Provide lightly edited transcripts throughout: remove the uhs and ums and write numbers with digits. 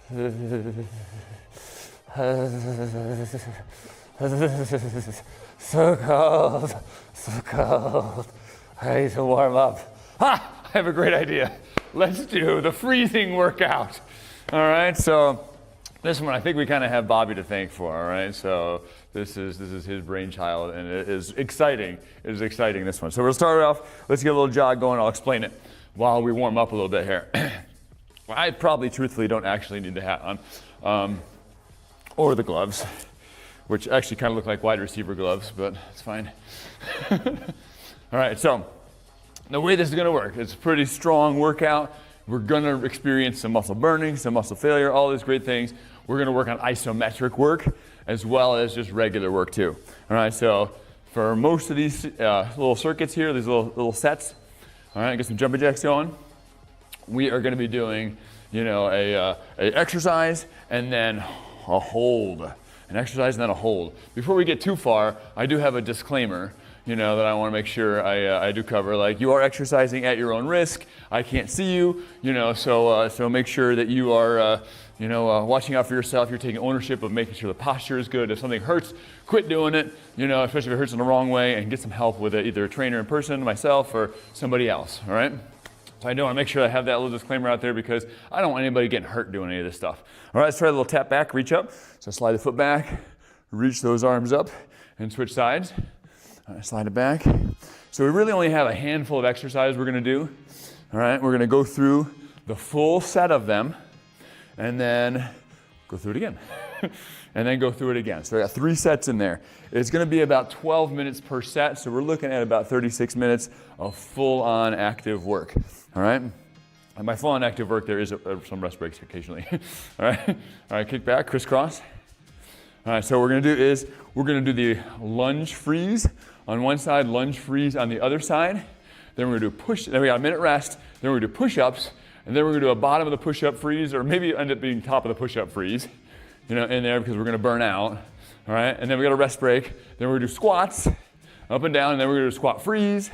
So cold, so cold. I need to warm up. Ha! I have a great idea. Let's do the freezing workout. All right, so this one I think we kind of have Bobby to thank for, all right? So this is his brainchild, and it is exciting. It is exciting, this one. So we'll start off, let's get a little jog going. I'll explain it while we warm up a little bit here. Well, I probably, truthfully, don't actually need the hat on, or the gloves, which actually kind of look like wide receiver gloves, but it's fine. All right, so the way this is gonna work, it's a pretty strong workout. We're gonna experience some muscle burning, some muscle failure, all these great things. We're gonna work on isometric work, as well as just regular work too. All right, so for most of these little circuits here, these little sets, all right, get some jumping jacks going. We are gonna be doing, you know, a exercise and then a hold. An exercise and then a hold. Before we get too far, I do have a disclaimer, you know, that I want to make sure I do cover. Like, you are exercising at your own risk. I can't see you, you know, so make sure that you are, watching out for yourself. You're taking ownership of making sure the posture is good. If something hurts, quit doing it, you know, especially if it hurts in the wrong way, and get some help with it, either a trainer in person, myself, or somebody else, all right? So I do want to make sure I have that little disclaimer out there because I don't want anybody getting hurt doing any of this stuff. All right, let's try a little tap back, reach up. So slide the foot back, reach those arms up, and switch sides. All right, slide it back. So we really only have a handful of exercises we're going to do. All right, we're going to go through the full set of them, and then go through it again. And then go through it again. So I got 3 sets in there. It's going to be about 12 minutes per set, so we're looking at about 36 minutes of full-on active work. All right? And by full-on active work, there is some rest breaks occasionally. All right? All right, kick back, crisscross. All right, so what we're going to do is we're going to do the lunge freeze on one side, lunge freeze on the other side. Then we're going to do push. Then we got a minute rest. Then we're going to do push-ups. And then we're going to do a bottom of the push-up freeze, or maybe end up being top of the push-up freeze, you know, in there because we're going to burn out. All right, and then we got a rest break. Then we're going to do squats, up and down, and then we're going to do squat freeze.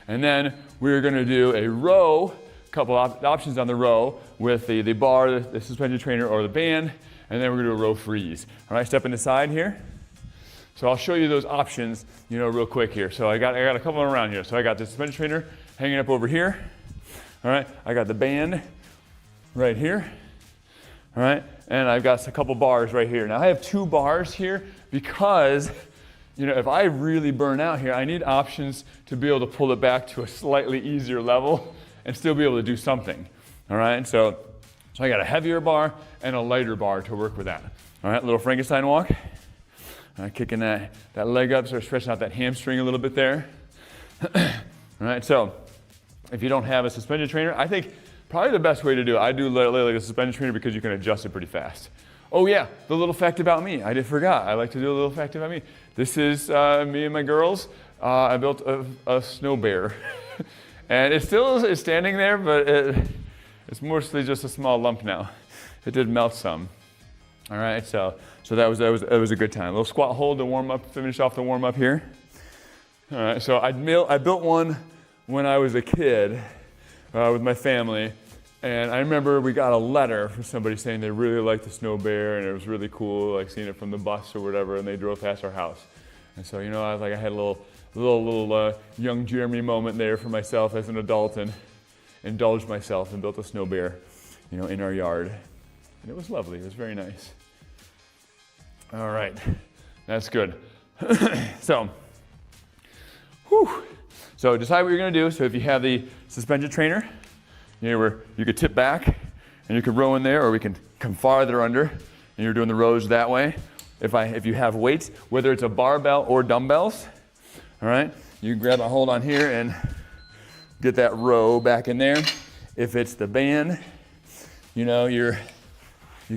And then we're going to do a row, a couple options on the row with the bar, the suspension trainer, or the band. And then we're going to do a row freeze. All right, step in the side here. So I'll show you those options, you know, real quick here. So I got a couple around here. So I got the suspension trainer hanging up over here. All right, I got the band right here. All right, and I've got a couple bars right here. Now I have 2 bars here because, you know, if I really burn out here, I need options to be able to pull it back to a slightly easier level and still be able to do something. All right, so I got a heavier bar and a lighter bar to work with that. All right, little Frankenstein walk. All right, kicking that leg up, start stretching out that hamstring a little bit there. All right, so if you don't have a suspension trainer, I think probably the best way to do it, I do like a suspension trainer because you can adjust it pretty fast. Oh yeah, the little fact about me. I forgot. I like to do a little fact about me. This is me and my girls. I built a snow bear. And it still is standing there, but it's mostly just a small lump now. It did melt some. All right, so that was a good time. A little squat hold to warm up, finish off the warm up here. All right, so I built one when I was a kid with my family, and I remember we got a letter from somebody saying they really liked the snow bear and it was really cool, like seeing it from the bus or whatever, and they drove past our house. And so, you know, I had a little young Jeremy moment there for myself as an adult, and indulged myself and built a snow bear, you know, in our yard. And it was lovely. It was very nice. All right, that's good. So decide what you're going to do. So if you have the suspension trainer, you know, where you could tip back and you could row in there, or we can come farther under and you're doing the rows that way. If you have weights, whether it's a barbell or dumbbells, all right, you can grab a hold on here and get that row back in there. If it's the band, you know, you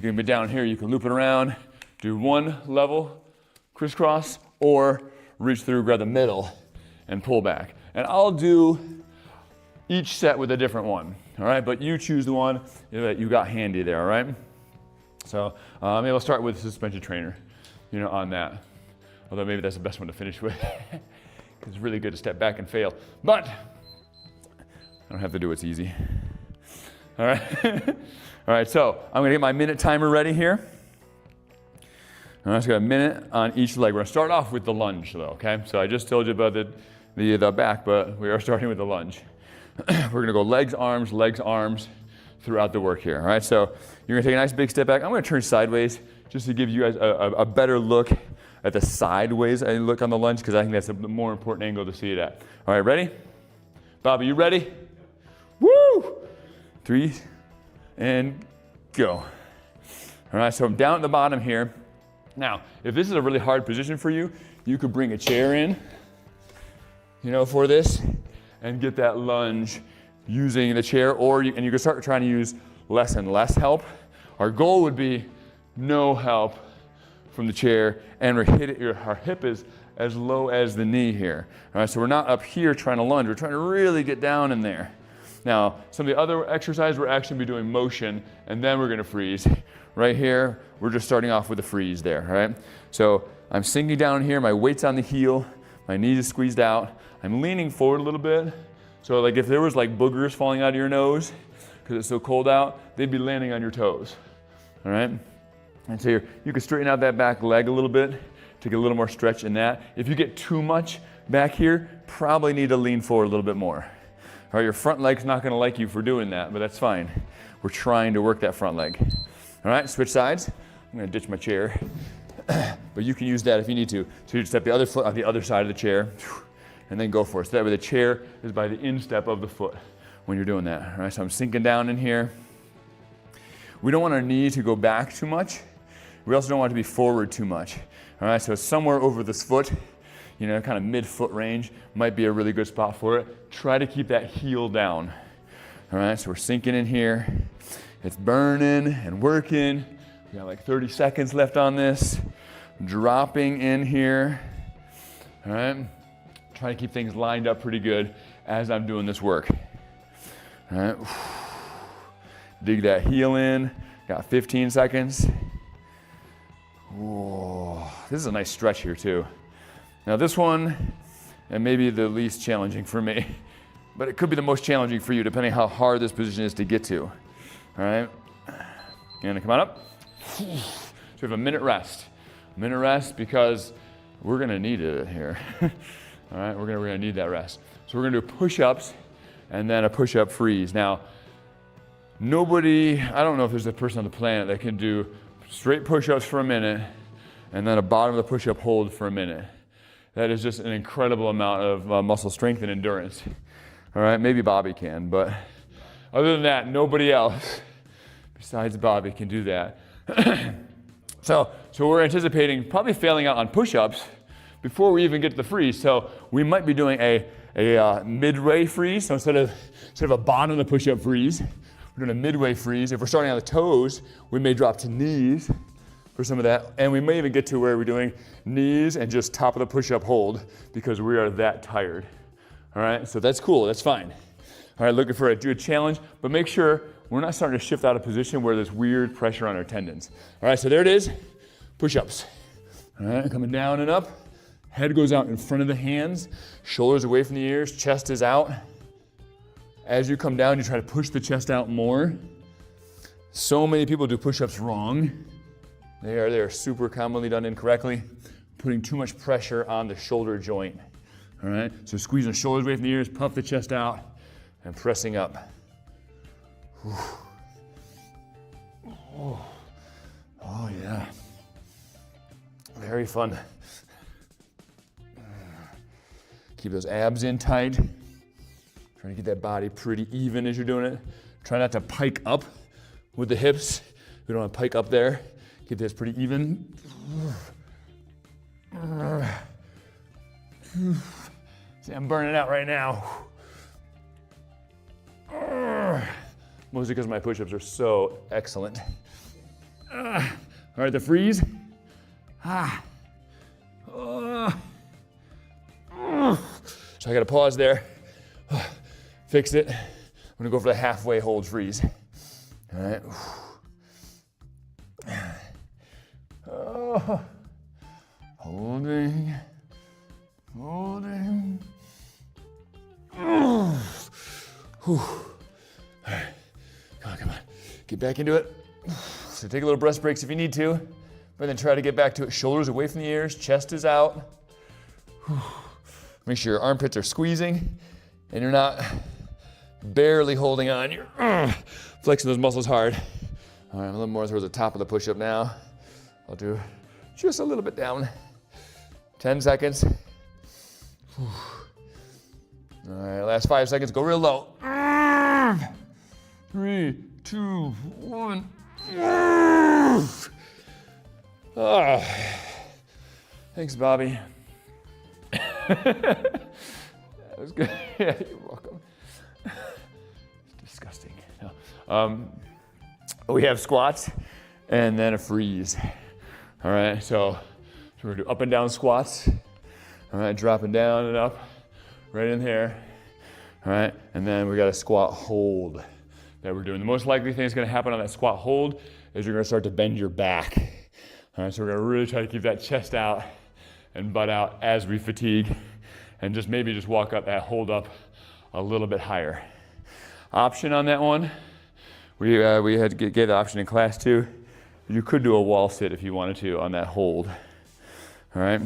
can be down here, you can loop it around, do one level crisscross, or reach through, grab the middle, and pull back. And I'll do each set with a different one, all right? But you choose the one that you got handy there, all right? So maybe I'll start with the suspension trainer, you know, on that. Although maybe that's the best one to finish with, because it's really good to step back and fail. But I don't have to do what's easy. All right. All right, so I'm gonna get my minute timer ready here. All right, so I got a minute on each leg. We're gonna start off with the lunge though, okay? So I just told you about the back, but we are starting with the lunge. We're gonna go legs, arms throughout the work here, all right? So you're gonna take a nice big step back. I'm gonna turn sideways just to give you guys a better look at the sideways I look on the lunge, because I think that's a more important angle to see it at. All right, ready? Bobby, you ready? Woo! 3, and go. All right, so I'm down at the bottom here. Now, if this is a really hard position for you, you could bring a chair in, for this, and get that lunge using the chair, and you can start trying to use less and less help. Our goal would be no help from the chair, and our hip is as low as the knee here. All right, so we're not up here trying to lunge, we're trying to really get down in there. Now, some of the other exercises, we're actually gonna be doing motion, and then we're gonna freeze. Right here, we're just starting off with a freeze there, all right? So I'm sinking down here, my weight's on the heel, my knees is squeezed out, I'm leaning forward a little bit. So like if there was like boogers falling out of your nose, because it's so cold out, they'd be landing on your toes, all right? And so you can straighten out that back leg a little bit to get a little more stretch in that. If you get too much back here, probably need to lean forward a little bit more. All right, your front leg's not gonna like you for doing that, but that's fine. We're trying to work that front leg. All right, switch sides. I'm gonna ditch my chair, but you can use that if you need to. So you step the other foot on the other side of the chair, and then go for it. So that way the chair is by the instep of the foot when you're doing that. All right, so I'm sinking down in here. We don't want our knee to go back too much. We also don't want it to be forward too much. All right, so somewhere over this foot, kind of mid-foot range might be a really good spot for it. Try to keep that heel down. All right, so we're sinking in here. It's burning and working. We got like 30 seconds left on this. Dropping in here. All right, try to keep things lined up pretty good as I'm doing this work. All right, dig that heel in. Got 15 seconds. Whoa. This is a nice stretch here too. Now this one, and maybe the least challenging for me, but it could be the most challenging for you depending how hard this position is to get to. All right, you're gonna come on up. So we have a minute rest. Minute rest because we're gonna need it here. All right, we're gonna need that rest. So we're gonna do push-ups and then a push-up freeze. Now, I don't know if there's a person on the planet that can do straight push-ups for a minute and then a bottom of the push-up hold for a minute. That is just an incredible amount of muscle strength and endurance. All right, maybe Bobby can, but other than that, nobody else besides Bobby can do that. So we're anticipating probably failing out on push-ups before we even get to the freeze. So we might be doing a midway freeze. So instead of a bottom of the push-up freeze, we're doing a midway freeze. If we're starting on the toes, we may drop to knees for some of that. And we may even get to where we're doing knees and just top of the push-up hold because we are that tired. All right, so that's cool, that's fine. All right, looking for a challenge, but make sure we're not starting to shift out of position where there's weird pressure on our tendons. All right, so there it is, push-ups. All right, coming down and up. Head goes out in front of the hands, shoulders away from the ears, chest is out. As you come down, you try to push the chest out more. So many people do push-ups wrong. They are super commonly done incorrectly, putting too much pressure on the shoulder joint. All right, so squeezing the shoulders away from the ears, puff the chest out, and pressing up. Oh yeah, very fun. Keep those abs in tight. Trying to get that body pretty even as you're doing it. Try not to pike up with the hips. We don't want to pike up there. Keep this pretty even. See, I'm burning out right now. Mostly because my push-ups are so excellent. All right, the freeze. So I got to pause there. Fix it. I'm gonna go for the halfway hold freeze. All right. Holding. Holding. All right. Come Get back into it. So take a little breath breaks if you need to, but then try to get back to it. Shoulders away from the ears, chest is out. Make sure your armpits are squeezing and you're not barely holding on. You're flexing those muscles hard. All right, I'm a little more towards the top of the push-up now. I'll do just a little bit down. 10 seconds. All right, last 5 seconds, go real low. 3, 2, 1. Thanks, Bobby. That was good. Yeah, you're welcome. It's disgusting. No. We have squats and then a freeze. All right, so we're gonna do up and down squats. All right, dropping down and up, right in there. All right, and then we got a squat hold that we're doing. The most likely thing that's gonna happen on that squat hold is you're gonna start to bend your back. All right, so we're gonna really try to keep that chest out and butt out as we fatigue, and just maybe just walk up that hold up a little bit higher. Option on that one, we had to get the option in class too. You could do a wall sit if you wanted to on that hold. All right,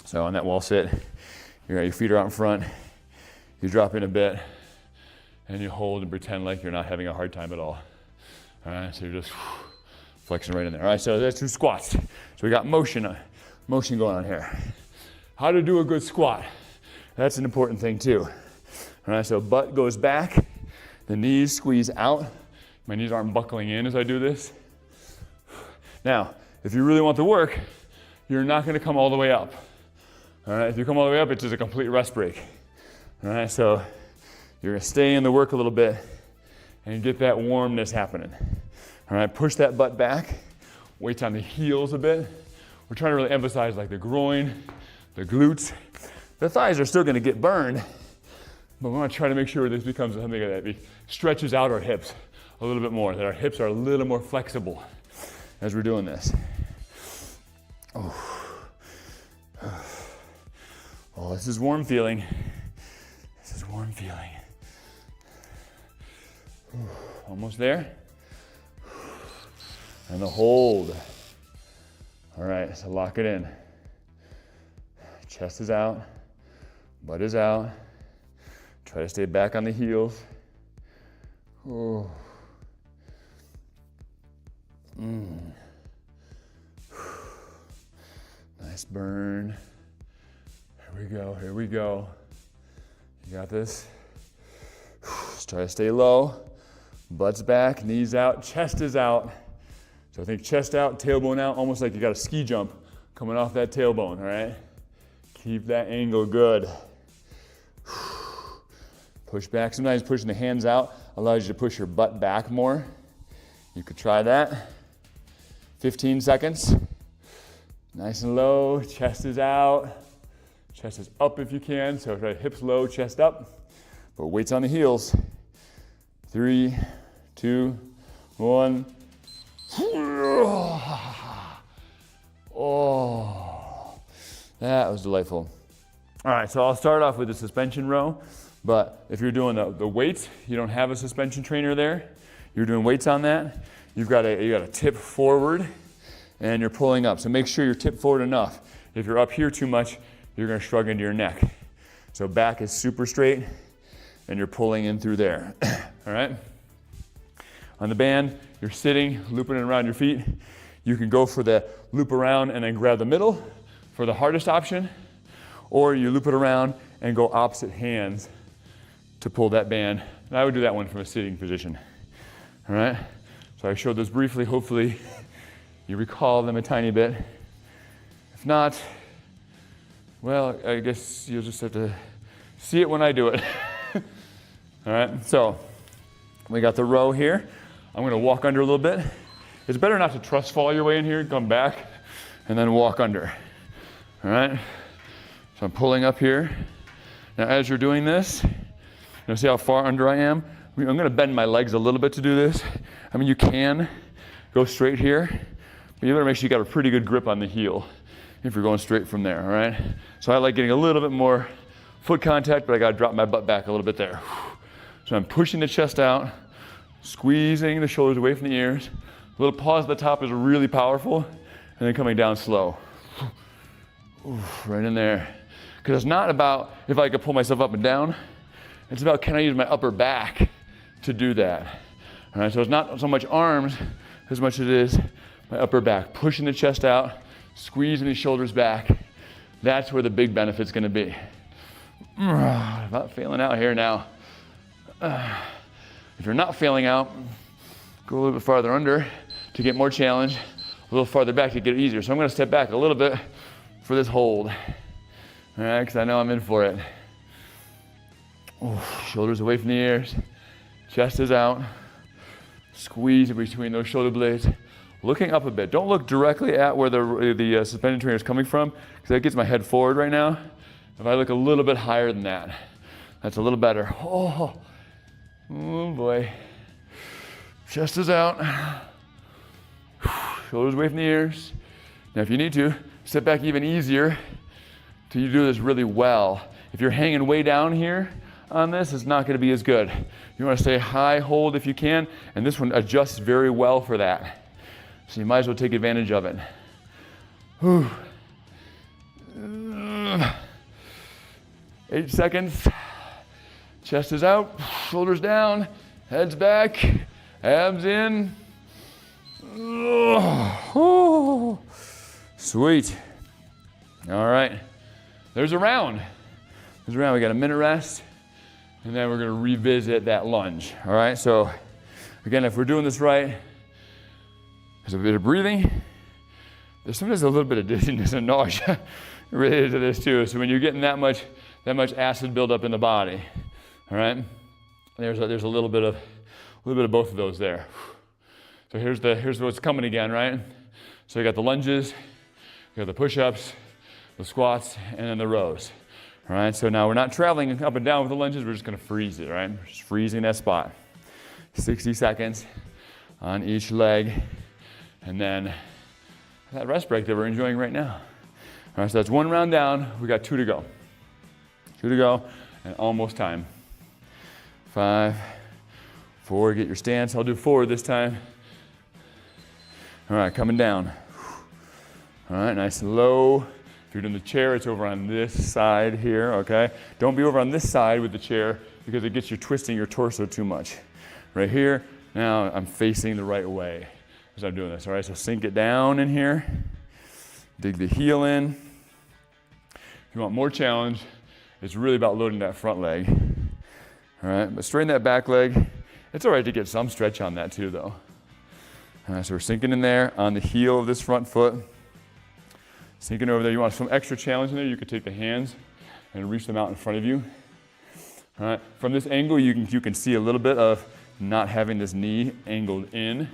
so on that wall sit, your feet are out in front, you drop in a bit, and you hold and pretend like you're not having a hard time at all. All right, so you're just flexing right in there. All right, so that's 2 squats. So we got motion going on here. How to do a good squat. That's an important thing too. All right, so butt goes back, the knees squeeze out. My knees aren't buckling in as I do this. Now, if you really want the work, you're not gonna come all the way up. All right, if you come all the way up, it's just a complete rest break. All right, so you're gonna stay in the work a little bit and get that warmness happening. All right, push that butt back, weights on the heels a bit. We're trying to really emphasize like the groin, the glutes. The thighs are still gonna get burned, but we wanna try to make sure this becomes something that stretches out our hips a little bit more, that our hips are a little more flexible as we're doing this. Oh, this is warm feeling. This is warm feeling. Almost there. And the hold. All right, so lock it in. Chest is out, butt is out. Try to stay back on the heels. Oh. Nice burn. Here we go, here we go. You got this. Just try to stay low. Butt's back, knees out, chest is out. So I think chest out, tailbone out, almost like you got a ski jump coming off that tailbone, all right? Keep that angle good. Push back. Sometimes pushing the hands out allows you to push your butt back more. You could try that. 15 seconds. Nice and low, chest is out. Chest is up if you can, so try hips low, chest up. But weights on the heels. 3, 2, 1. Oh, that was delightful. All right, so I'll start off with the suspension row, but if you're doing the weights, you don't have a suspension trainer there, you're doing weights on that, you got a tip forward and you're pulling up. So make sure you're tipped forward enough. If you're up here too much, you're gonna shrug into your neck. So back is super straight and you're pulling in through there, all right? On the band, you're sitting, looping it around your feet. You can go for the loop around and then grab the middle for the hardest option, or you loop it around and go opposite hands to pull that band. And I would do that one from a sitting position, all right? So I showed those briefly, hopefully you recall them a tiny bit. If not, well, I guess you'll just have to see it when I do it. All right, so we got the row here. I'm gonna walk under a little bit. It's better not to trust fall your way in here, come back, and then walk under. All right, so I'm pulling up here. Now as you're doing this, you see how far under I am? I'm gonna bend my legs a little bit to do this. I mean, you can go straight here, but you better make sure you got a pretty good grip on the heel if you're going straight from there, all right? So I like getting a little bit more foot contact, but I gotta drop my butt back a little bit there. So I'm pushing the chest out, Squeezing the shoulders away from the ears. A little pause at the top is really powerful, and then coming down slow. Right in there. Because it's not about if I could pull myself up and down. It's about can I use my upper back to do that. All right, so it's not so much arms as much as it is my upper back. Pushing the chest out, squeezing the shoulders back. That's where the big benefit's gonna be. About failing out here now. If you're not failing out, go a little bit farther under to get more challenge, a little farther back to get it easier. So I'm gonna step back a little bit for this hold. All right, because I know I'm in for it. Shoulders away from the ears, chest is out. Squeeze in between those shoulder blades. Looking up a bit. Don't look directly at where the suspension trainer is coming from, because that gets my head forward right now. If I look a little bit higher than that, that's a little better. Oh boy. Chest is out. Shoulders away from the ears. Now if you need to, step back even easier till you do this really well. If you're hanging way down here on this, it's not going to be as good. You want to stay high hold if you can, and this one adjusts very well for that. So you might as well take advantage of it. 8 seconds. Chest is out, shoulders down, heads back, abs in. Sweet. All right. There's a round. We got a minute rest, and then we're going to revisit that lunge. All right. So again, if we're doing this right, there's a bit of breathing. There's sometimes a little bit of dizziness and nausea related to this too. So when you're getting that much acid buildup in the body, all right, there's a little bit of both of those there. So here's what's coming again, right? So you got the lunges, you got the push-ups, the squats, and then the rows. All right. So now we're not traveling up and down with the lunges. We're just going to freeze it, right? We're just freezing that spot. 60 seconds on each leg. And then that rest break that we're enjoying right now. All right, so that's one round down. We got 2 to go. 2 to go, and almost time. 5, 4, get your stance. I'll do 4 this time. All right, coming down. All right, nice and low. If you're doing the chair, it's over on this side here, okay? Don't be over on this side with the chair because it gets you twisting your torso too much. Right here, now I'm facing the right way as I'm doing this, all right? So sink it down in here, dig the heel in. If you want more challenge, it's really about loading that front leg, all right? But straighten that back leg. It's all right to get some stretch on that too, though. All right, so we're sinking in there on the heel of this front foot. Sinking over there. You want some extra challenge in there, you could take the hands and reach them out in front of you. All right, from this angle, you can see a little bit of not having this knee angled in.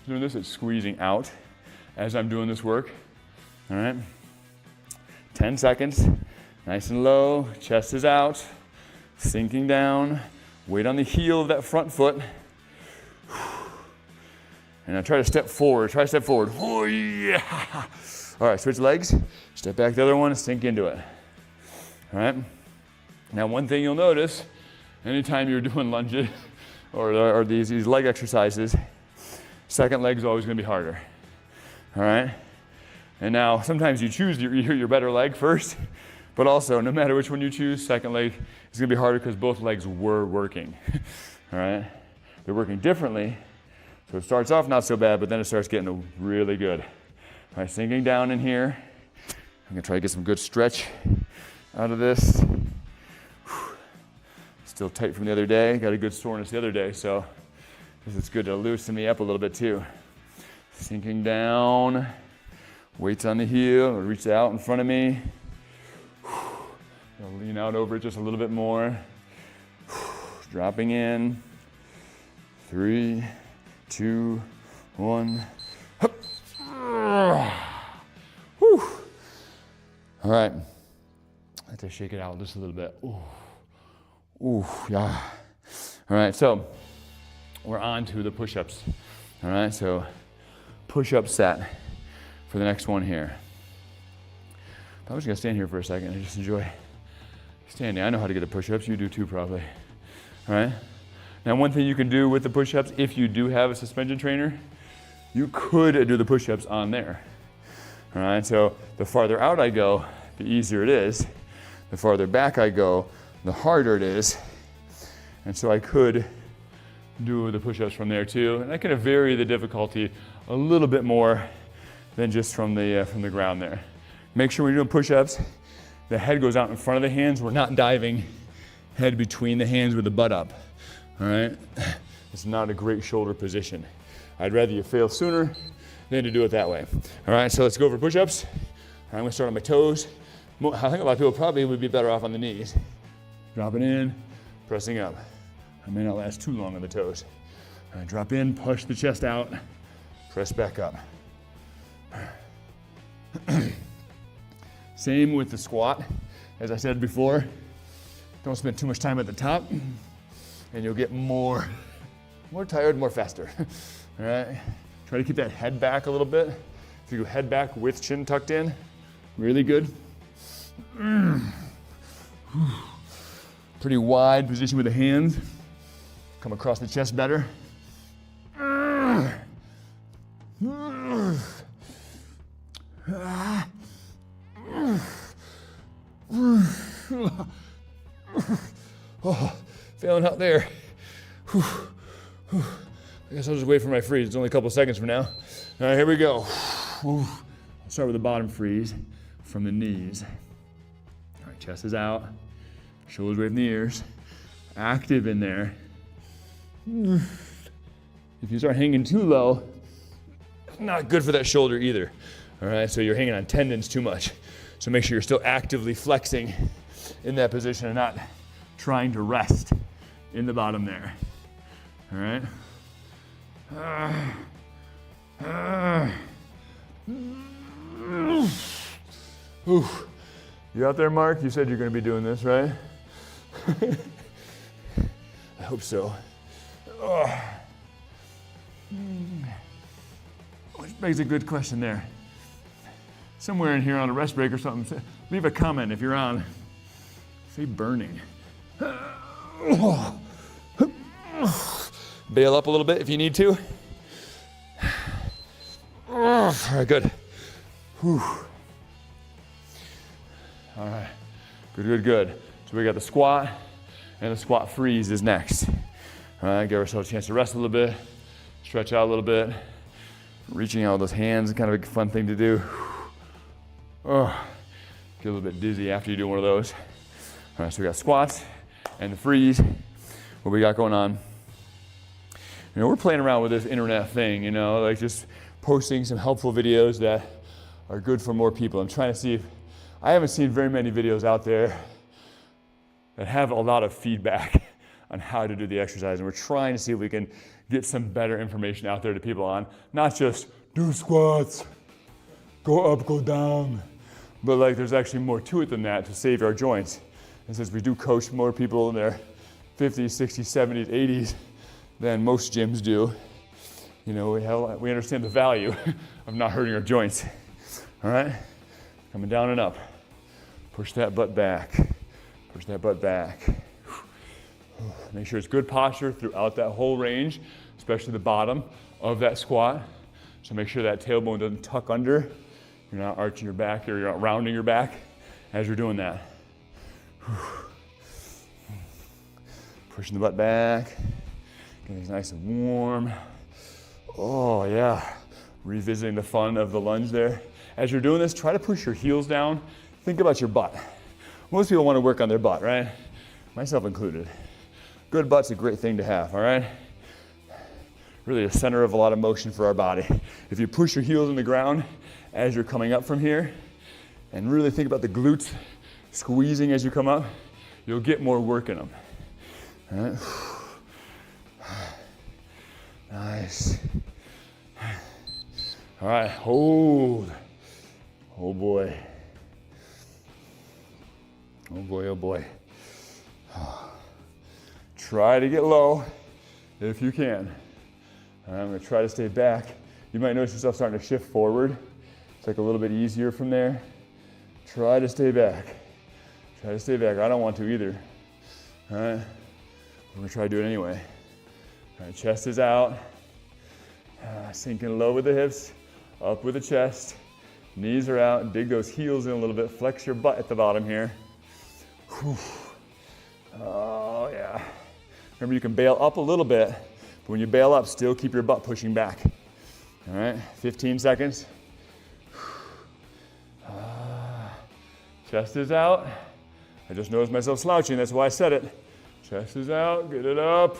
Doing this, it's squeezing out as I'm doing this work. All right, 10 seconds, nice and low, chest is out, sinking down, weight on the heel of that front foot. And now try to step forward, Oh yeah! All right, switch legs, step back the other one, sink into it. All right, now one thing you'll notice, anytime you're doing lunges or these leg exercises, second leg's always gonna be harder, all right? And now sometimes you choose your better leg first, but also no matter which one you choose, second leg is gonna be harder because both legs were working, all right? They're working differently, so it starts off not so bad, but then it starts getting really good. All right, sinking down in here. I'm gonna try to get some good stretch out of this. Still tight from the other day, got a good soreness the other day, so this is good to loosen me up a little bit too. Sinking down, weights on the heel, reach out in front of me. I'll lean out over it just a little bit more. Dropping in. 3, 2, 1. Whew. All right, let's just shake it out just a little bit. Ooh, yeah. All right, so we're on to the push-ups. All right, so push-up set for the next one here. I'm just gonna stand here for a second and just enjoy standing. I know how to get the push-ups, you do too probably. All right, Now, one thing you can do with the push-ups, if you do have a suspension trainer, you could do the push-ups on there. All right, so the farther out I go, the easier it is. The farther back I go, the harder it is. And so I could do the push-ups from there too. And I can vary the difficulty a little bit more than just from the ground there. Make sure when you're doing push-ups, the head goes out in front of the hands. We're not diving head between the hands with the butt up. All right, it's not a great shoulder position. I'd rather you fail sooner than to do it that way. All right, so let's go for push-ups. I'm gonna start on my toes. I think a lot of people probably would be better off on the knees. Dropping in, pressing up. I may not last too long on the toes. All right, drop in, push the chest out, press back up. Same with the squat. As I said before, don't spend too much time at the top and you'll get more tired, more faster. All right, try to keep that head back a little bit. If you go head back with chin tucked in, really good. Pretty wide position with the hands. Come across the chest better. Oh, failing out there. I guess I'll just wait for my freeze. It's only a couple seconds from now. All right, here we go. I'll start with the bottom freeze from the knees. All right, chest is out. Shoulders away from the ears. Active in there. If you start hanging too low, not good for that shoulder either. All right, so you're hanging on tendons too much. So make sure you're still actively flexing in that position and not trying to rest in the bottom there. All right. You out there, Mark? You said you're going to be doing this, right? I hope so. Which begs a good question there. Somewhere in here on a rest break or something, leave a comment if you're on. Say burning. Bail up a little bit if you need to. All right, good. Whew. All right, good. So we got the squat, and the squat freeze is next. All right, give ourselves a chance to rest a little bit, stretch out a little bit. Reaching out with those hands is kind of a fun thing to do. Oh, get a little bit dizzy after you do one of those. All right, so we got squats and the freeze. What we got going on? You know, we're playing around with this internet thing, you know, like just posting some helpful videos that are good for more people. I'm trying to see if, I haven't seen very many videos out there that have a lot of feedback on how to do the exercise. And we're trying to see if we can get some better information out there to people on, not just do squats, go up, go down, but like there's actually more to it than that to save our joints. And since we do coach more people in their 50s, 60s, 70s, 80s than most gyms do, you know, we understand the value of not hurting our joints. All right, coming down and up. Push that butt back, push that butt back. Make sure it's good posture throughout that whole range, especially the bottom of that squat. So make sure that tailbone doesn't tuck under. You're not arching your back or you're not rounding your back as you're doing that. Pushing the butt back, getting things nice and warm. Oh yeah, revisiting the fun of the lunge there. As you're doing this, try to push your heels down. Think about your butt. Most people want to work on their butt, right? Myself included. Good butt's a great thing to have, all right? Really the center of a lot of motion for our body. If you push your heels in the ground as you're coming up from here, and really think about the glutes squeezing as you come up, you'll get more work in them. All right? Nice. All right, hold. Oh boy. Oh boy, oh boy. Try to get low if you can. I'm gonna try to stay back. You might notice yourself starting to shift forward. It's like a little bit easier from there. Try to stay back. Try to stay back. I don't want to either. All right, we're gonna try to do it anyway. All right, chest is out. Sinking low with the hips, up with the chest. Knees are out, dig those heels in a little bit. Flex your butt at the bottom here. Whew. Oh yeah. Remember, you can bail up a little bit, but when you bail up, still keep your butt pushing back. All right, 15 seconds. Chest is out. I just noticed myself slouching, that's why I said it. Chest is out, get it up.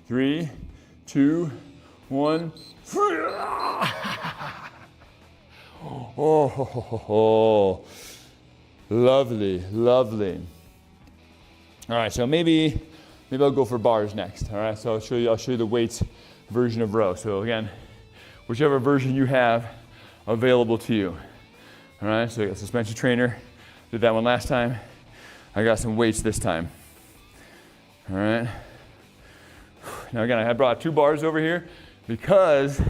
3, 2, 1. Oh, lovely, lovely. All right, so maybe I'll go for bars next. All right, so I'll show you the weights version of row. So again, whichever version you have available to you. All right, so I got suspension trainer. Did that one last time. I got some weights this time. All right. Now again, I brought 2 bars over here because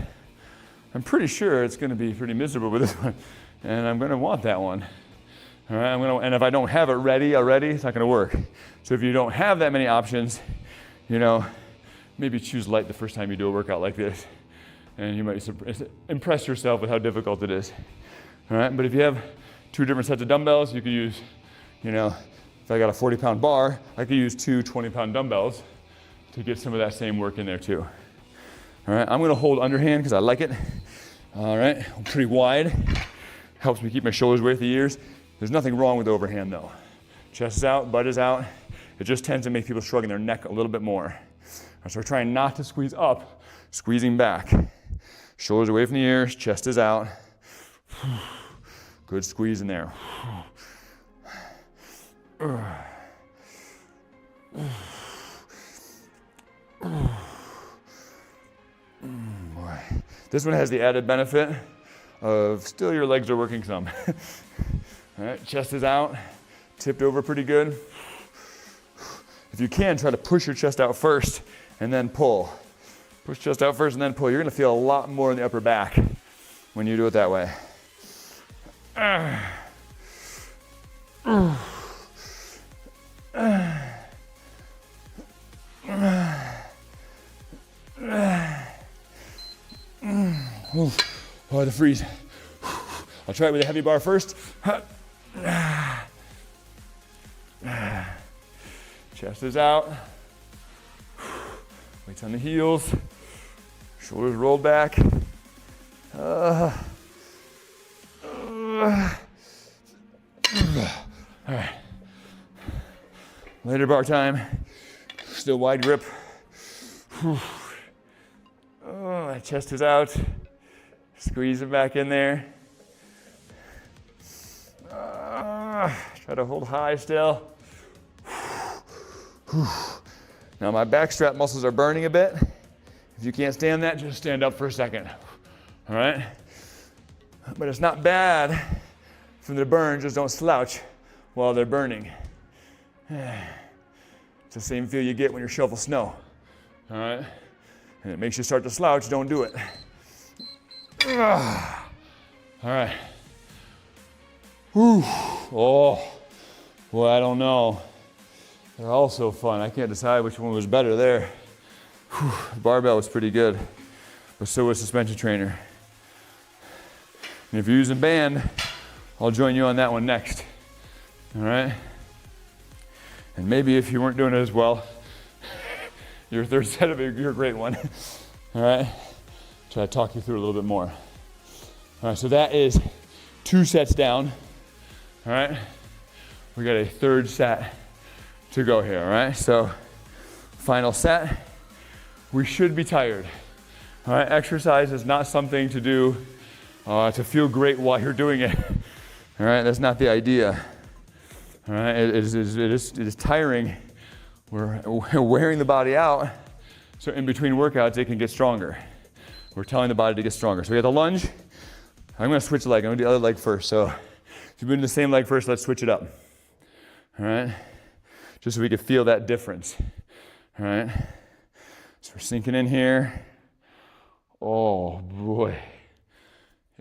I'm pretty sure it's going to be pretty miserable with this one, and I'm going to want that one. All right, and if I don't have it ready already, it's not going to work. So if you don't have that many options, you know, maybe choose light the first time you do a workout like this, and you might impress yourself with how difficult it is. All right, but if you have 2 different sets of dumbbells, you could use, you know, if I got a 40-pound bar, I could use 2 20-pound dumbbells to get some of that same work in there too. All right, I'm gonna hold underhand because I like it. All right, I'm pretty wide. Helps me keep my shoulders away from the ears. There's nothing wrong with overhand though. Chest is out, butt is out. It just tends to make people shrug in their neck a little bit more. Right, so we're trying not to squeeze up, squeezing back. Shoulders away from the ears, chest is out. Good squeeze in there. Boy. This one has the added benefit of still your legs are working some. All right, chest is out, tipped over pretty good. If you can, try to push your chest out first and then pull. Push chest out first and then pull. You're gonna feel a lot more in the upper back when you do it that way. Oh, the freeze. I'll try it with a heavy bar first. Chest is out. Weights on the heels. Shoulders rolled back. All right. Later bar time. Still wide grip. Oh, my chest is out. Squeeze it back in there. Try to hold high still. Now my back strap muscles are burning a bit. If you can't stand that, just stand up for a second. All right? But it's not bad from the burn, just don't slouch while they're burning. It's the same feel you get when you shovel snow. All right? And it makes you start to slouch, don't do it. All right. Whew. Oh, boy, I don't know. They're all so fun. I can't decide which one was better there. Whew. The barbell was pretty good, but so was suspension trainer. And if you're using band, I'll join you on that one next. All right? And maybe if you weren't doing it as well, your third set of it, you're a great one. All right? Try to talk you through a little bit more. All right, so that is 2 sets down. All right? We got a third set to go here, all right? So final set. We should be tired. All right, exercise is not something to do to feel great while you're doing it. All right, that's not the idea. All right, it is tiring. We're wearing the body out, so in between workouts, it can get stronger. We're telling the body to get stronger. So we got the lunge. I'm gonna switch leg. I'm gonna do the other leg first. So if you've been doing the same leg first, let's switch it up. All right, just so we can feel that difference. All right, so we're sinking in here. Oh boy,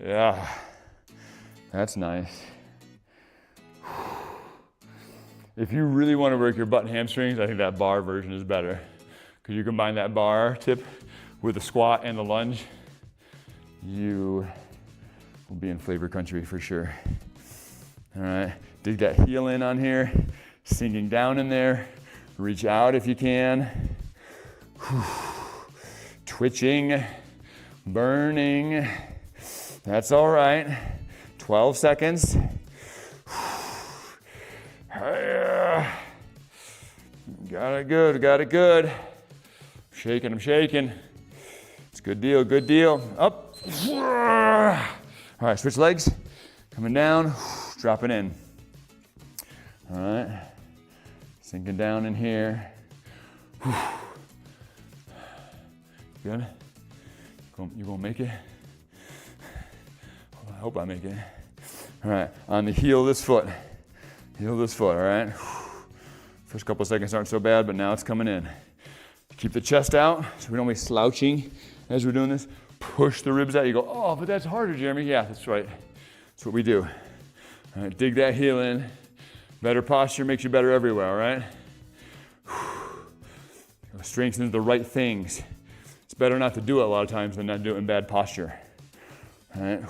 yeah, that's nice. If you really want to work your butt and hamstrings, I think that bar version is better. Could you combine that bar tip with the squat and the lunge? You will be in flavor country for sure. All right, dig that heel in on here, sinking down in there. Reach out if you can. Twitching, burning. That's all right. 12 seconds. Got it good, got it good. I'm shaking. It's a good deal, good deal. Up. All right, switch legs. Coming down, dropping in. All right, sinking down in here. Good? You gonna make it? I hope I make it. All right, on the heel of this foot. Heel of this foot, all right? First couple seconds aren't so bad, but now it's coming in. Keep the chest out so we don't be slouching as we're doing this. Push the ribs out. You go, oh, but that's harder, Jeremy. Yeah, that's right. That's what we do. All right, dig that heel in. Better posture makes you better everywhere, all right? Strengthens the right things. It's better not to do it a lot of times than not do it in bad posture. All right,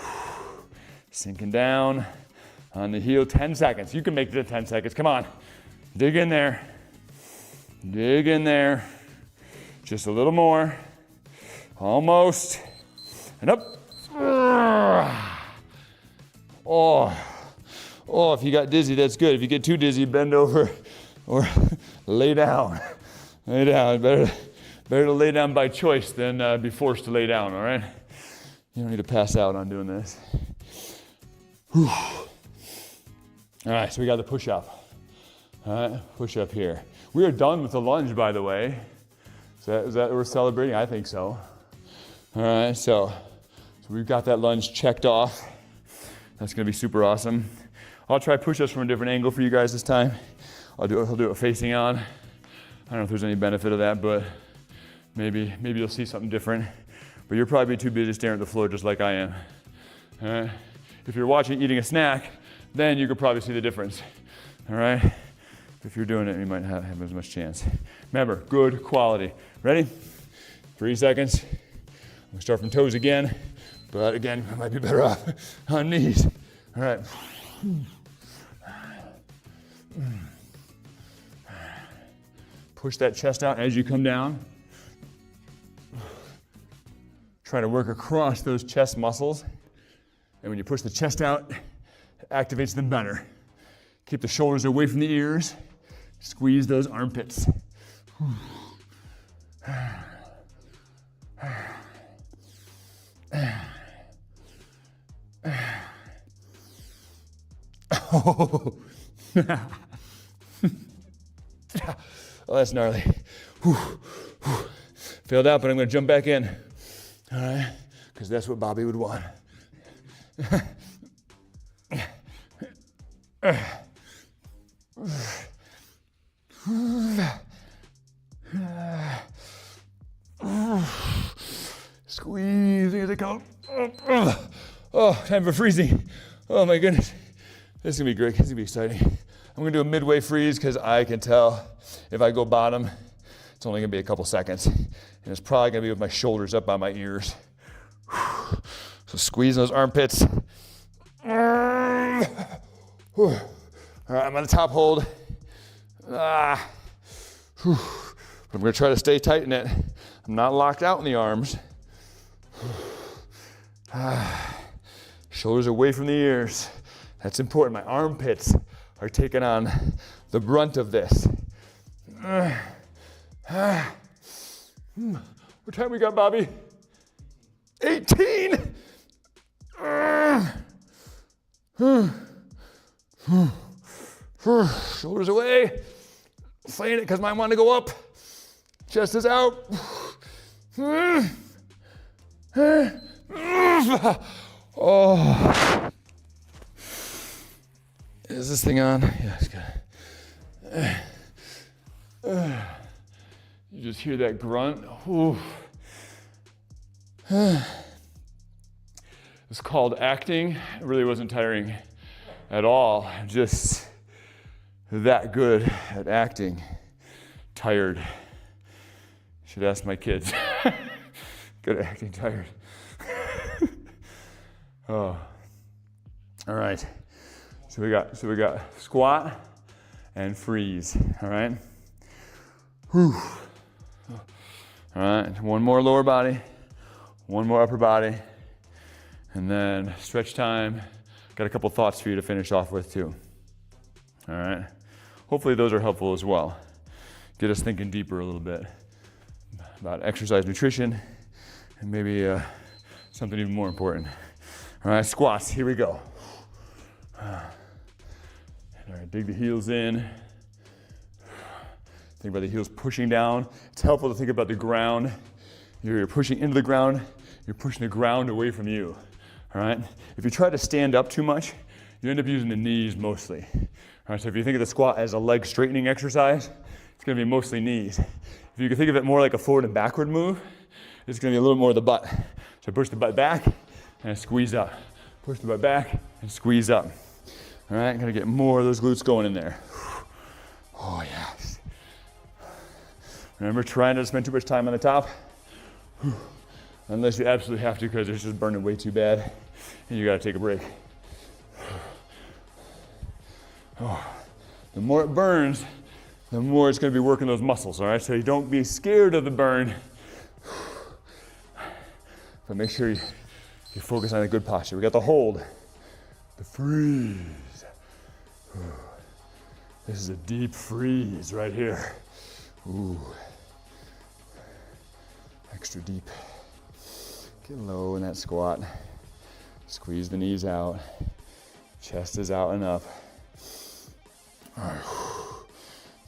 sinking down on the heel, 10 seconds. You can make it to 10 seconds, come on. Dig in there, dig in there. Just a little more, almost, and up. Oh, if you got dizzy, that's good. If you get too dizzy, bend over or lay down. Lay down, better to lay down by choice than be forced to lay down, all right? You don't need to pass out on doing this. Whew. All right, so we got the push-up. All right, push-up here. We are done with the lunge, by the way. Is that we're celebrating? I think so. All right, so we've got that lunge checked off. That's gonna be super awesome. I'll try push-ups from a different angle for you guys this time. I'll do it facing on. I don't know if there's any benefit of that, but maybe you'll see something different. But you're probably too busy staring at the floor just like I am. All right? If you're watching eating a snack, then you could probably see the difference. All right? If you're doing it, you might not have as much chance. Remember, good quality. Ready? 3 seconds. I'm gonna start from toes again, but again, I might be better off on knees. All right. Push that chest out as you come down. Try to work across those chest muscles. And when you push the chest out, it activates them better. Keep the shoulders away from the ears. Squeeze those armpits. Oh, oh, that's gnarly. Failed out, but I'm going to jump back in. All right, because that's what Bobby would want. Squeezing as I come. Oh, time for freezing. Oh my goodness. This is gonna be great. This is gonna be exciting. I'm gonna do a midway freeze because I can tell if I go bottom, it's only gonna be a couple seconds. And it's probably gonna be with my shoulders up by my ears. So squeeze those armpits. All right, I'm on the top hold. But I'm gonna try to stay tight in it. I'm not locked out in the arms. Shoulders away from the ears. That's important. My armpits are taking on the brunt of this. What time we got, Bobby? 18! Shoulders away. Playing it because mine want to go up. Chest is out. Oh. Is this thing on? Yeah, it's good. You just hear that grunt. It's called acting. It really wasn't tiring at all. Just that good at acting. Tired. Should ask my kids. Good at acting tired. Oh. All right. So we got squat and freeze. All right. Whew. All right. One more lower body, one more upper body, and then stretch time. Got a couple thoughts for you to finish off with too. All right. Hopefully those are helpful as well. Get us thinking deeper a little bit about exercise, nutrition, and maybe something even more important. All right, squats, here we go. All right, dig the heels in. Think about the heels pushing down. It's helpful to think about the ground. You're pushing into the ground, you're pushing the ground away from you. All right, if you try to stand up too much, you end up using the knees mostly. All right, so if you think of the squat as a leg straightening exercise, it's gonna be mostly knees. If you can think of it more like a forward and backward move, it's gonna be a little more of the butt. So push the butt back and squeeze up. Push the butt back and squeeze up. All right, gonna get more of those glutes going in there. Oh yes. Remember, trying not to spend too much time on the top, unless you absolutely have to because it's just burning way too bad and you gotta take a break. Oh. The more it burns, the more it's gonna be working those muscles, all right? So you don't be scared of the burn, but make sure you focus on a good posture. We got the hold, the freeze. This is a deep freeze right here. Ooh. Extra deep. Get low in that squat. Squeeze the knees out. Chest is out and up. All right.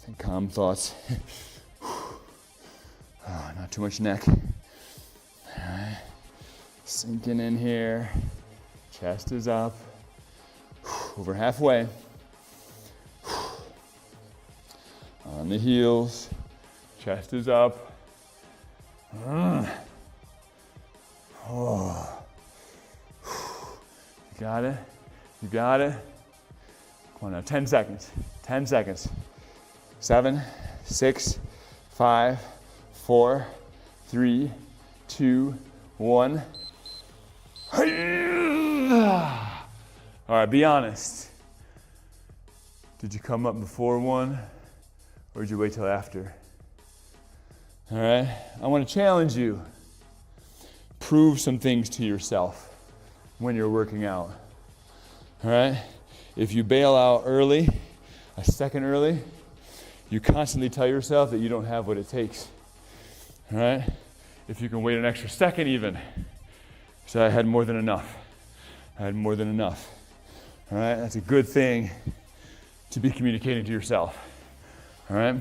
Think calm thoughts. Oh, not too much neck. All right. Sinking in here. Chest is up. Over halfway. On the heels. Chest is up. Oh. You got it. You got it. Come on now, 10 seconds. 10 seconds. 7, 6, 5, 4, 3, 2, 1. All right, be honest. Did you come up before one, or did you wait till after? All right, I want to challenge you. Prove some things to yourself when you're working out. All right, if you bail out early, a second early, you constantly tell yourself that you don't have what it takes. All right, if you can wait an extra second even, so I had more than enough. I had more than enough. All right, that's a good thing to be communicating to yourself. All right.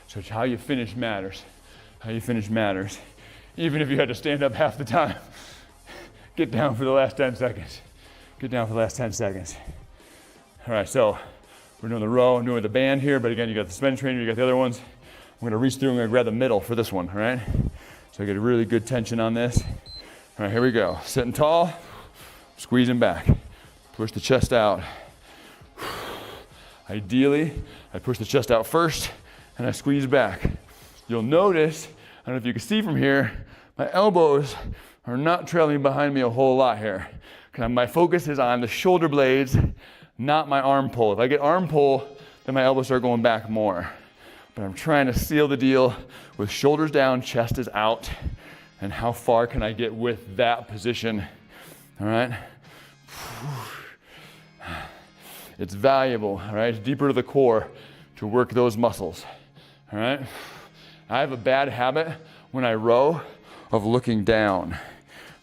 So how you finish matters. How you finish matters. Even if you had to stand up half the time, get down for the last 10 seconds. Get down for the last 10 seconds. All right, so we're doing the row, I'm doing the band here, but again, you got the spin trainer, you got the other ones. I'm gonna reach through, I'm gonna grab the middle for this one, all right? So I get a really good tension on this. All right, here we go. Sitting tall, squeezing back. Push the chest out. Ideally, I push the chest out first, and I squeeze back. You'll notice, I don't know if you can see from here, my elbows are not trailing behind me a whole lot here. My focus is on the shoulder blades, not my arm pull. If I get arm pull, then my elbows start going back more. But I'm trying to seal the deal with shoulders down, chest is out, and how far can I get with that position, all right? It's valuable, all right? It's deeper to the core to work those muscles, all right? I have a bad habit when I row of looking down,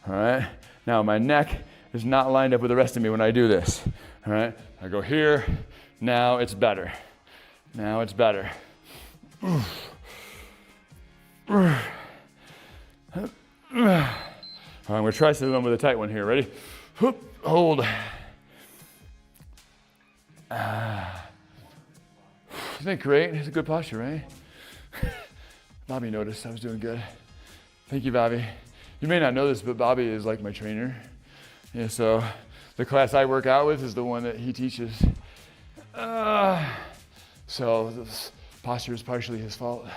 all right? Now my neck is not lined up with the rest of me when I do this, all right? I go here, now it's better. Now it's better. All right, I'm gonna try something with a tight one here, ready? Hold. Isn't that great? It's a good posture, right? Bobby noticed I was doing good. Thank you, Bobby. You may not know this, but Bobby is like my trainer. Yeah, so the class I work out with is the one that he teaches. So this posture is partially his fault.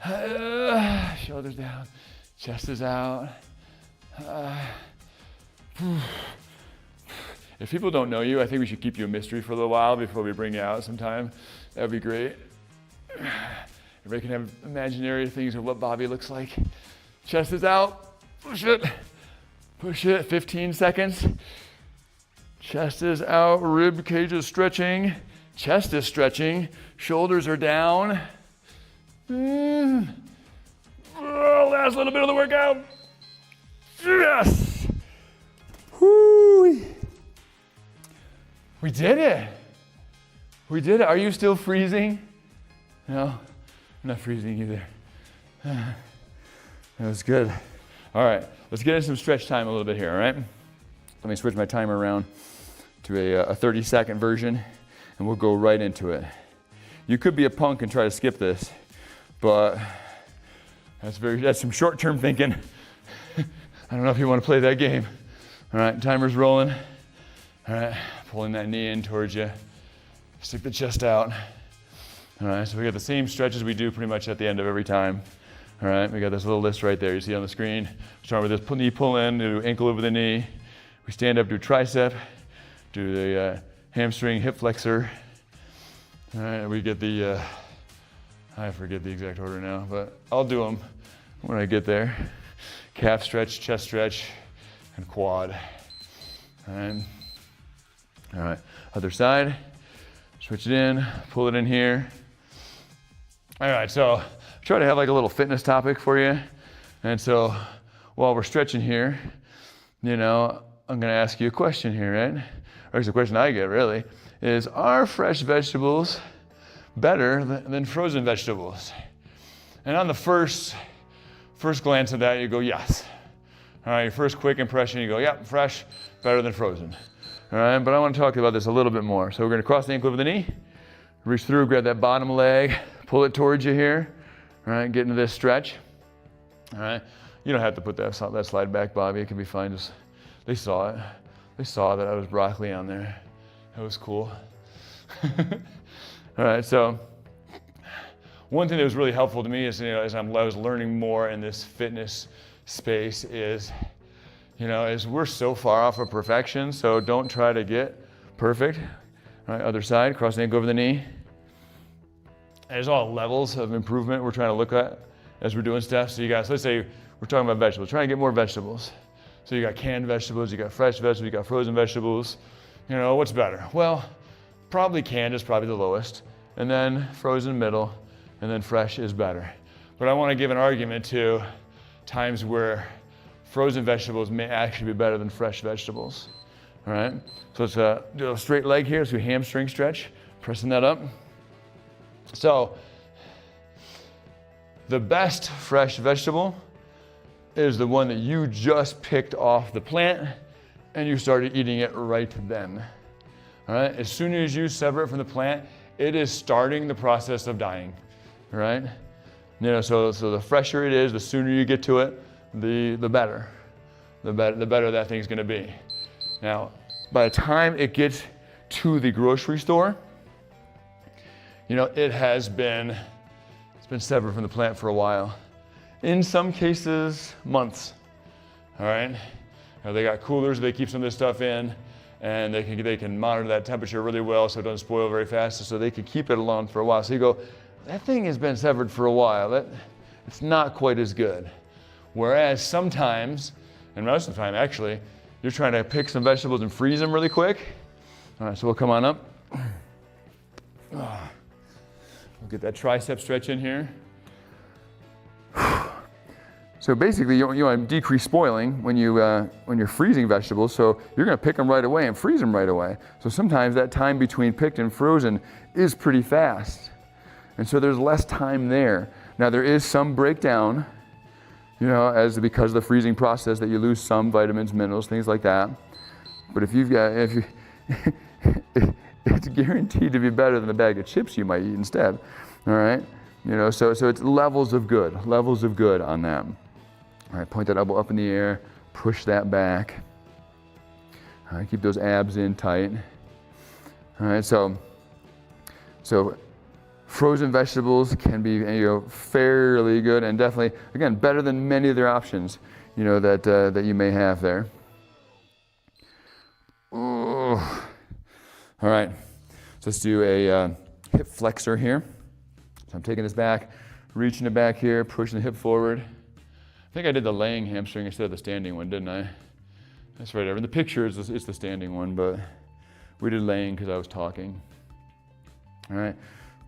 Shoulders down, chest is out. If people don't know you, I think we should keep you a mystery for a little while before we bring you out sometime. That'd be great. Everybody can have imaginary things of what Bobby looks like. Chest is out, push it. Push it, 15 seconds. Chest is out, rib cage is stretching, chest is stretching, shoulders are down. Last little bit of the workout. Yes. Woo. We did it. We did it. Are you still freezing? No, I'm not freezing either. That was good. All right, let's get into some stretch time a little bit here, all right? Let me switch my timer around to a 30-second version, and we'll go right into it. You could be a punk and try to skip this, but that's some short-term thinking. I don't know if you want to play that game. All right, timer's rolling. All right, pulling that knee in towards you. Stick the chest out. All right, so we got the same stretches we do pretty much at the end of every time. All right, we got this little list right there. You see on the screen. Start with this knee pull in, do ankle over the knee. We stand up, do tricep, do the hamstring hip flexor. All right, we get the, I forget the exact order now, but I'll do them when I get there. Calf stretch, chest stretch, and quad. All right, other side. Switch it in, pull it in here. All right, so try to have like a little fitness topic for you. And so while we're stretching here, you know, I'm gonna ask you a question here, right? Or it's a question I get really, is are fresh vegetables better than frozen vegetables? And on the first glance of that, you go, yes. All right, your first quick impression, you go, yep, fresh, better than frozen. All right, but I wanna talk about this a little bit more. So we're gonna cross the ankle over the knee, reach through, grab that bottom leg, pull it towards you here. All right, get into this stretch. All right, you don't have to put that slide back, Bobby. It can be fine. Just they saw it. They saw that I was broccoli on there. That was cool. All right, so one thing that was really helpful to me is, you know, as I was learning more in this fitness space is, you know, is we're so far off of perfection. So don't try to get perfect. All right, other side, cross the ankle over the knee. There's all levels of improvement we're trying to look at as we're doing stuff. So you guys, let's say we're talking about vegetables, trying to get more vegetables. So you got canned vegetables, you got fresh vegetables, you got frozen vegetables. You know, what's better? Well, probably canned is probably the lowest, and then frozen middle, and then fresh is better. But I want to give an argument to times where frozen vegetables may actually be better than fresh vegetables. All right, so let's do a straight leg here, so hamstring stretch, pressing that up. So, the best fresh vegetable is the one that you just picked off the plant and you started eating it right then. All right, as soon as you sever it from the plant, it is starting the process of dying. All right, you know, so the fresher it is, the sooner you get to it, the better. The better that thing's going to be. Now, by the time it gets to the grocery store, you know, it's been severed from the plant for a while. In some cases, months. All right. Now they got coolers they keep some of this stuff in, and they can monitor that temperature really well so it doesn't spoil very fast, so they can keep it along for a while. So you go, that thing has been severed for a while. It's not quite as good. Whereas sometimes, and most of the time actually, you're trying to pick some vegetables and freeze them really quick. All right, so we'll come on up. We'll get that tricep stretch in here. So basically, you want to decrease spoiling when you're freezing vegetables. So you're going to pick them right away and freeze them right away. So sometimes that time between picked and frozen is pretty fast, and so there's less time there. Now there is some breakdown, you know, because of the freezing process, that you lose some vitamins, minerals, things like that. But it's guaranteed to be better than the bag of chips you might eat instead. All right, you know, so it's levels of good on that. All right, point that elbow up in the air, push that back. All right, keep those abs in tight. All right, so frozen vegetables can be, fairly good, and definitely, again, better than many other options, that you may have there. Ooh. All right, so let's do a hip flexor here. So I'm taking this back, reaching it back here, pushing the hip forward. I think I did the laying hamstring instead of the standing one, didn't I? That's right. In the picture, it's the standing one, but we did laying because I was talking. All right,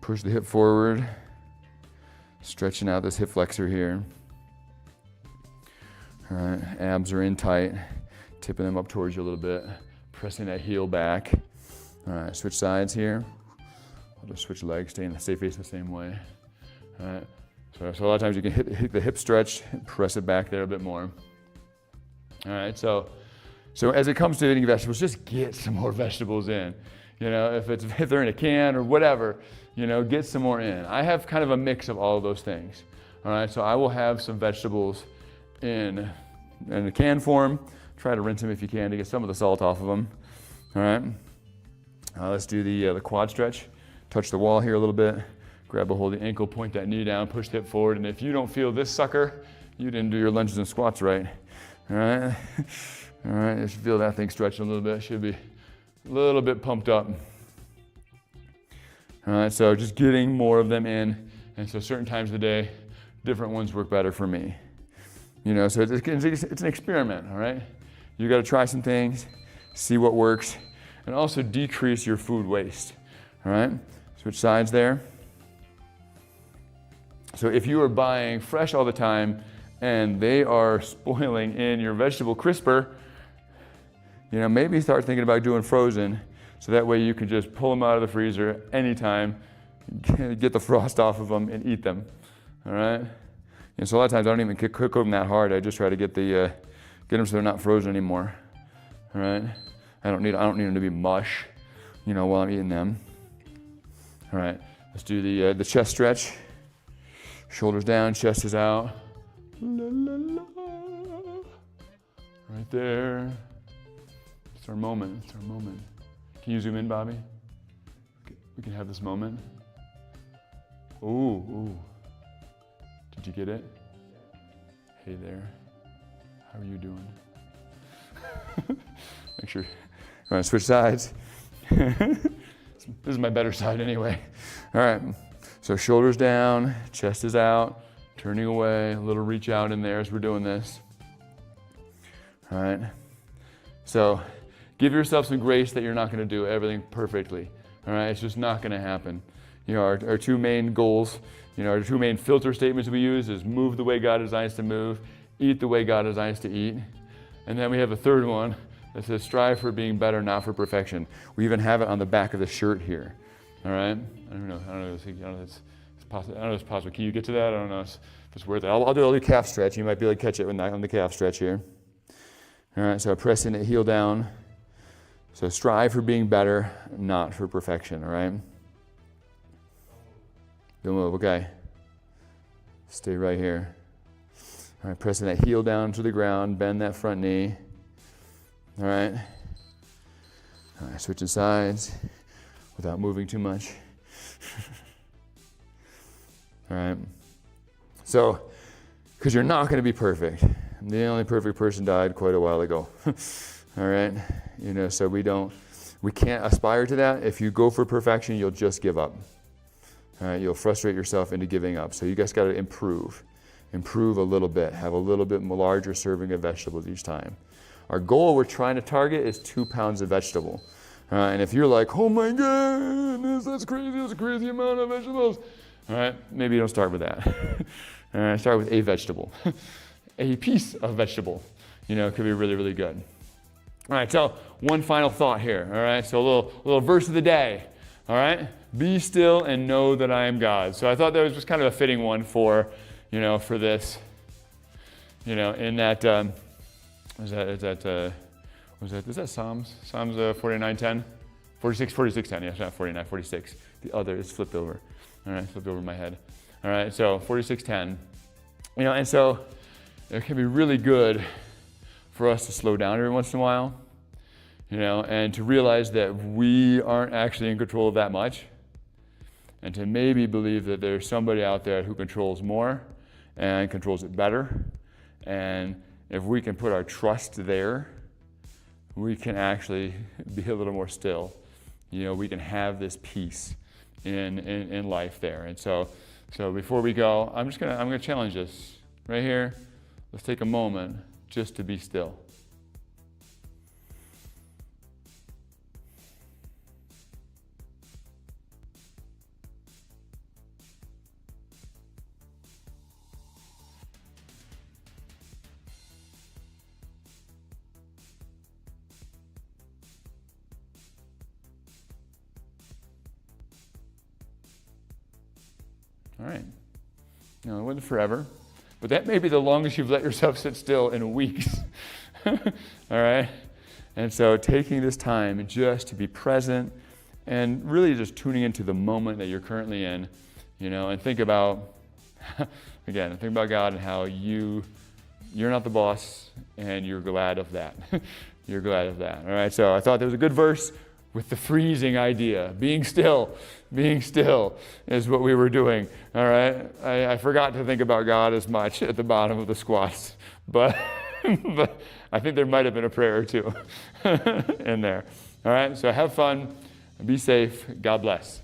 push the hip forward, stretching out this hip flexor here. All right, abs are in tight, tipping them up towards you a little bit, pressing that heel back. All right, switch sides here. I'll just switch legs, stay facing the same way. All right, so a lot of times you can hit the hip stretch, press it back there a bit more. All right, so as it comes to eating vegetables, just get some more vegetables in. If they're in a can or whatever, get some more in. I have kind of a mix of all of those things. All right, so I will have some vegetables in a can form. Try to rinse them if you can to get some of the salt off of them. All right, let's do the quad stretch. Touch the wall here a little bit. Grab a hold of the ankle, point that knee down, push the hip forward. And if you don't feel this sucker, you didn't do your lunges and squats right. All right, all right. You should feel that thing stretching a little bit. Should be a little bit pumped up. All right, so just getting more of them in. And so certain times of the day, different ones work better for me. So it's an experiment, all right? You got to try some things, see what works, and also decrease your food waste, all right? Switch sides there. So if you are buying fresh all the time and they are spoiling in your vegetable crisper, maybe start thinking about doing frozen so that way you can just pull them out of the freezer anytime, get the frost off of them and eat them, all right? So a lot of times I don't even cook them that hard. I just try to get them so they're not frozen anymore, all right? I don't need them to be mush, while I'm eating them. All right, let's do the chest stretch. Shoulders down, chest is out. La, la, la. Right there. It's our moment. It's our moment. Can you zoom in, Bobby? We can have this moment. Ooh. Did you get it? Hey there. How are you doing? Make sure. You want to switch sides? This is my better side anyway. All right. So shoulders down, chest is out, turning away, a little reach out in there as we're doing this. All right. So give yourself some grace that you're not going to do everything perfectly. All right. It's just not going to happen. Our two main goals, our two main filter statements we use is move the way God designs to move, eat the way God designs to eat. And then we have a third one that says strive for being better, not for perfection. We even have it on the back of the shirt here. All right. I don't know if it's possible. I don't know if it's possible. Can you get to that? I don't know if it's worth it. I'll do a little calf stretch. You might be able to catch it on the calf stretch here. All right. So pressing the heel down. So strive for being better, not for perfection. All right. Don't move. Okay. Stay right here. All right. Pressing that heel down to the ground. Bend that front knee. All right. All right. Switching sides without moving too much. All right. So, because you're not going to be perfect. The only perfect person died quite a while ago. All right. So we can't aspire to that. If you go for perfection, you'll just give up. All right. You'll frustrate yourself into giving up. So you guys got to improve a little bit, have a little bit more larger serving of vegetables each time. Our goal we're trying to target is 2 pounds of vegetable. And if you're like, oh my goodness, that's a crazy amount of vegetables. All right, maybe don't start with that. All right, start with a vegetable. A piece of vegetable, could be really, really good. All right, so one final thought here. All right, so a little verse of the day. All right, be still and know that I am God. So I thought that was just kind of a fitting one for this, in that, is that Psalms? Psalms 49:10? 46:10, yes, not 49, 46. The other is flipped over. All right, flipped over my head. All right, so 46:10. And so it can be really good for us to slow down every once in a while, and to realize that we aren't actually in control of that much. and to maybe believe that there's somebody out there who controls more and controls it better. And if we can put our trust there, we can actually be a little more still. We can have this peace in life there. And so before we go, I'm gonna challenge us right here. Let's take a moment just to be still. All right. Now, it wasn't forever, but that may be the longest you've let yourself sit still in weeks. All right? And so taking this time just to be present and really just tuning into the moment that you're currently in, and think about, again, think about God and how you're not the boss and you're glad of that. You're glad of that. All right? So I thought there was a good verse with the freezing idea. Being still is what we were doing. All right? I forgot to think about God as much at the bottom of the squats, but I think there might have been a prayer or two in there. All right? So have fun, be safe, God bless.